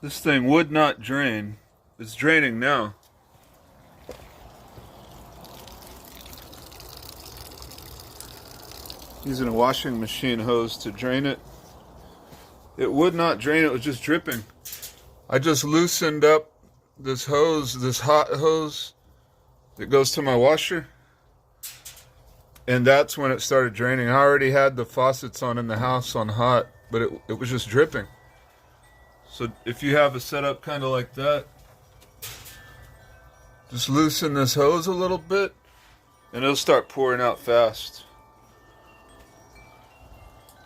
This thing would not drain. It's draining now. Using a washing machine hose to drain it. It would not drain, it was just dripping. I just loosened up this hose, this hot hose that goes to my washer. And that's when it started draining. I already had the faucets on in the house on hot, but it was just dripping. So if you have a setup kind of like that, just loosen this hose a little bit and it'll start pouring out fast.